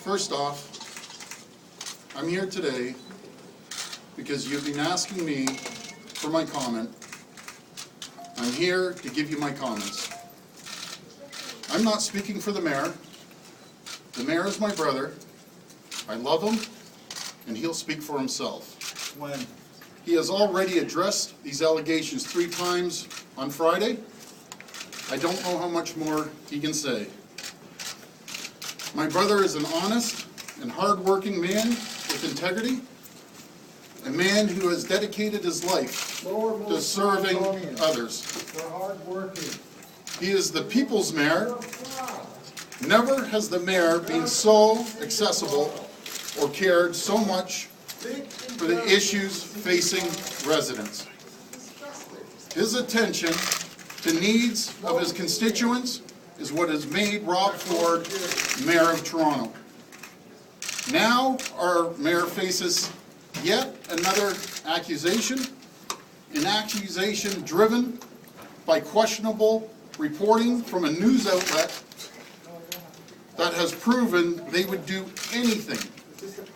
First off, I'm here today because you've been asking me for my comment. I'm here to give you my comments. I'm not speaking for the mayor. The mayor is my brother. I love him, and he'll speak for himself. When? He has already addressed these allegations 3 times on Friday. I don't know how much more he can say. My brother is an honest and hard-working man with integrity, a man who has dedicated his life to serving others. We're hard-working. He is the people's mayor. Never has the mayor been so accessible or cared so much for the issues facing residents. His attention to needs of his constituents is what has made Rob Ford Mayor of Toronto. Now our mayor faces yet another accusation, an accusation driven by questionable reporting from a news outlet that has proven they would do anything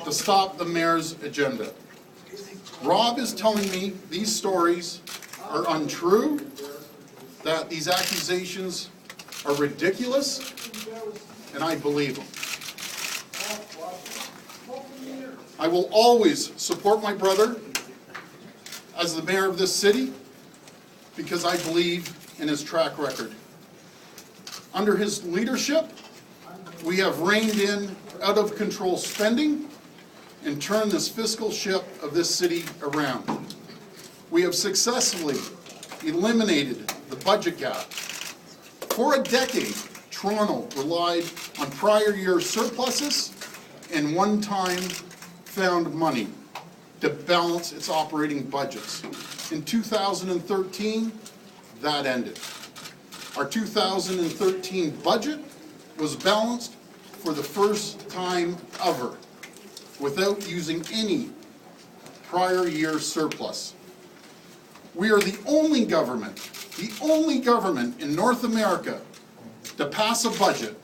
to stop the mayor's agenda. Rob is telling me these stories are untrue, that these accusations are ridiculous, and I believe them. I will always support my brother as the mayor of this city because I believe in his track record. Under his leadership, we have reined in out-of-control spending and turned this fiscal ship of this city around. We have successfully eliminated the budget gap. For a decade, Toronto relied on prior year surpluses and one-time found money to balance its operating budgets. In 2013, that ended. Our 2013 budget was balanced for the first time ever without using any prior year surplus. We are the only government in North America to pass a budget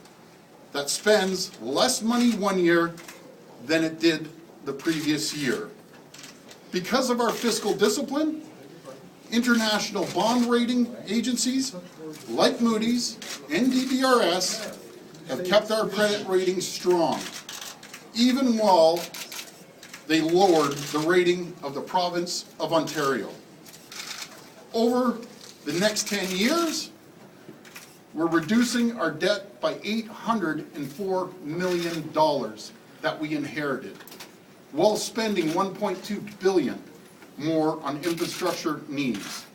that spends less money one year than it did the previous year. Because of our fiscal discipline, international bond rating agencies like Moody's and DBRS have kept our credit rating strong, even while they lowered the rating of the province of Ontario. Over the next 10 years, we're reducing our debt by $804 million that we inherited, while spending $1.2 billion more on infrastructure needs.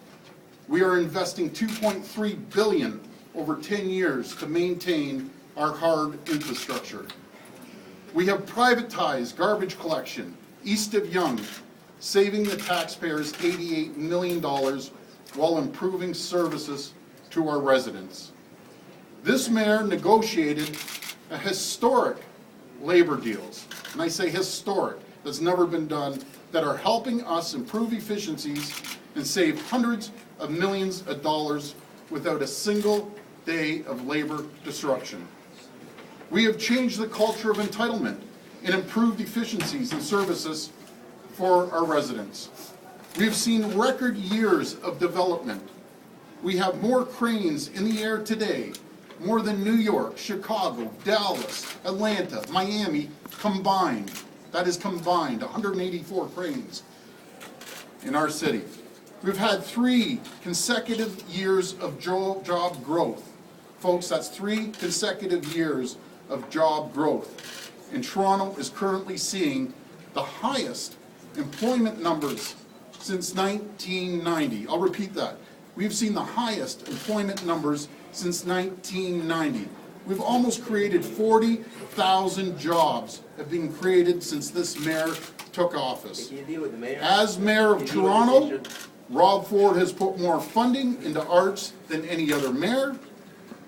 We are investing $2.3 billion over 10 years to maintain our hard infrastructure. We have privatized garbage collection east of Yonge, saving the taxpayers $88 million while improving services to our residents. This mayor negotiated a historic labor deals, and I say historic, that's never been done, that are helping us improve efficiencies and save hundreds of millions of dollars without a single day of labor disruption. We have changed the culture of entitlement and improved efficiencies and services for our residents. We have seen record years of development. We have more cranes in the air today, more than New York, Chicago, Dallas, Atlanta, Miami combined. That is combined, 184 cranes in our city. We've had 3 consecutive years of job growth. Folks, that's 3 consecutive years of job growth. And Toronto is currently seeing the highest employment numbers since 1990. I'll repeat that. We've seen the highest employment numbers since 1990. We've almost created 40,000 jobs have been created since this mayor took office. As mayor of Toronto, Rob Ford has put more funding into arts than any other mayor.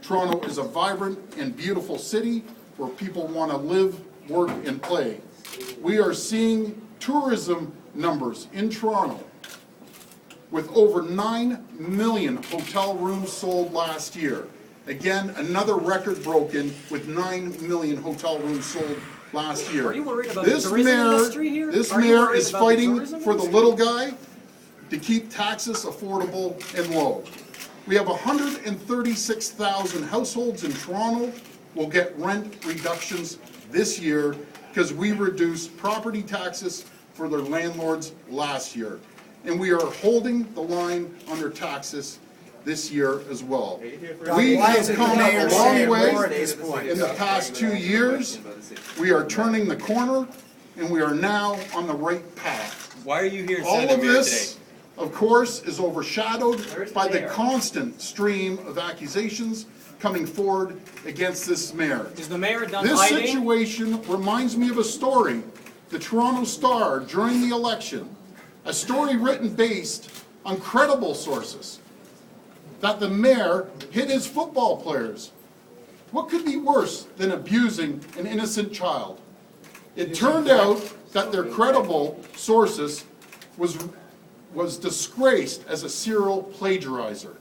Toronto is a vibrant and beautiful city where people want to live, work, and play. We are seeing tourism numbers in Toronto with over 9 million hotel rooms sold last year. Again, another record broken with 9 million hotel rooms sold last year. Are you worried about This the tourism mayor, industry here? this Are you mayor worried is about the fighting tourism for the industry? little guy to keep taxes affordable and low. We have 136,000 households in Toronto will get rent reductions this year because we reduced property taxes for their landlords last year. And we are holding the line on their taxes this year as well. We have come a long way in the past 2 years. We are turning the corner and we are now on the right path. Why are you here, All Senator of Mayor, this, today? of course, is overshadowed by the constant stream of accusations coming forward against this mayor. Is the mayor done This hiding? situation reminds me of a story, the Toronto Star during the election, a story written based on credible sources, that the mayor hit his football players. What could be worse than abusing an innocent child? It turned out that their credible sources was disgraced as a serial plagiarizer.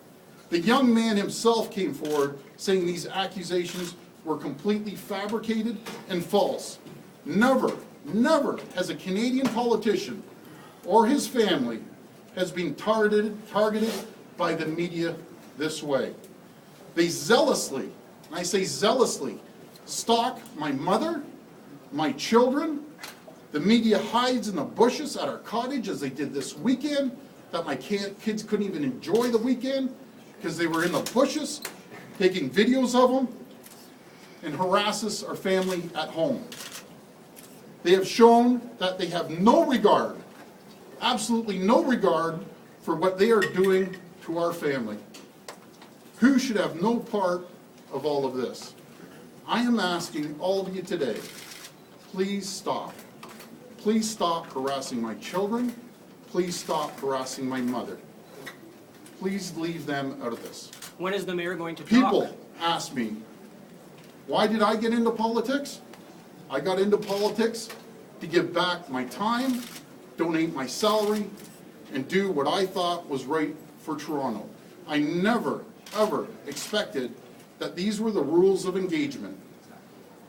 The young man himself came forward saying these accusations were completely fabricated and false. Never has a Canadian politician or his family has been targeted by the media this way. They zealously, and I say zealously, stalk my mother, my children. The media hides in the bushes at our cottage as they did this weekend, that my kids couldn't even enjoy the weekend because they were in the bushes taking videos of them, and harasses our family at home. They have shown that they have no regard, absolutely no regard for what they are doing to our family. Who should have no part of all of this? I am asking all of you today, please stop. Please stop harassing my children. Please stop harassing my mother. Please leave them out of this. When is the mayor going to talk? People ask me, why did I get into politics? I got into politics to give back my time, donate my salary, and do what I thought was right for Toronto. I never, ever expected that these were the rules of engagement,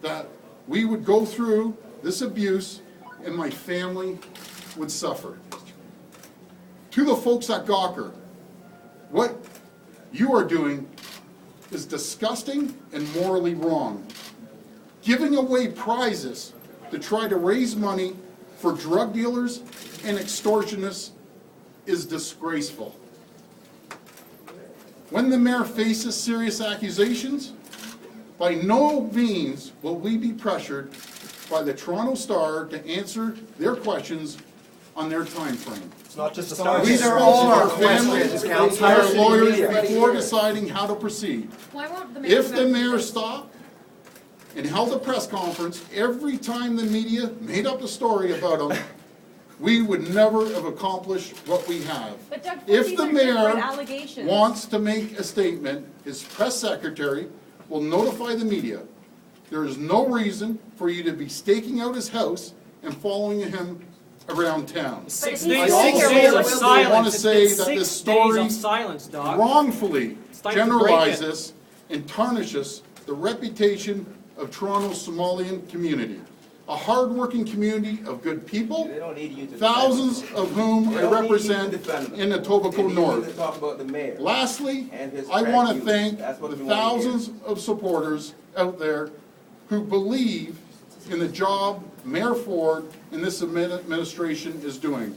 that we would go through this abuse and my family would suffer. To the folks at Gawker, what you are doing is disgusting and morally wrong. Giving away prizes to try to raise money for drug dealers and extortionists is disgraceful. When the mayor faces serious accusations, by no means will we be pressured by the Toronto Star to answer their questions on their time frame. It's not just the Star. We These spoke are to all our our families questions, and Councillor. our lawyers before deciding how to proceed. Why won't the mayor? If the mayor stopped and held a press conference every time the media made up a story about him, we would never have accomplished what we have. But Doug, If these the are different mayor allegations. wants to make a statement, his press secretary will notify the media. There is no reason for you to be staking out his house and following him around town. 6 But days, he's I 6 also days of want silence. to say It's that been this 6 days story of silence, Doc. wrongfully time to break it. generalizes and tarnishes the reputation of Toronto's Somalian community. A hard-working community of good people, They don't need you to defend thousands them. of whom They I don't need you to represent defend them. in They Etobicoke need you to North. talk about the mayor. Lastly, And his I want to crack thank use. That's what the we wanna hear. thousands of supporters out there who believe in the job Mayor Ford and this administration is doing.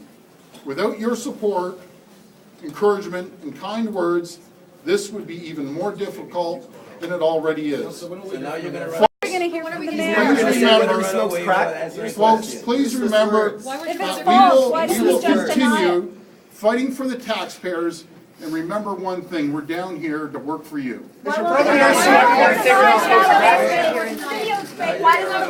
Without your support, encouragement, and kind words, this would be even more difficult than it already is. So now you're gonna run. We're gonna hear from the Please mayor. remember, Smokes crack. folks, please remember Why would that you we false, why will didn't you just deny it? continue fighting for the taxpayers, and remember one thing, we're down here to work for you. Why won't the mayor? Why doesn't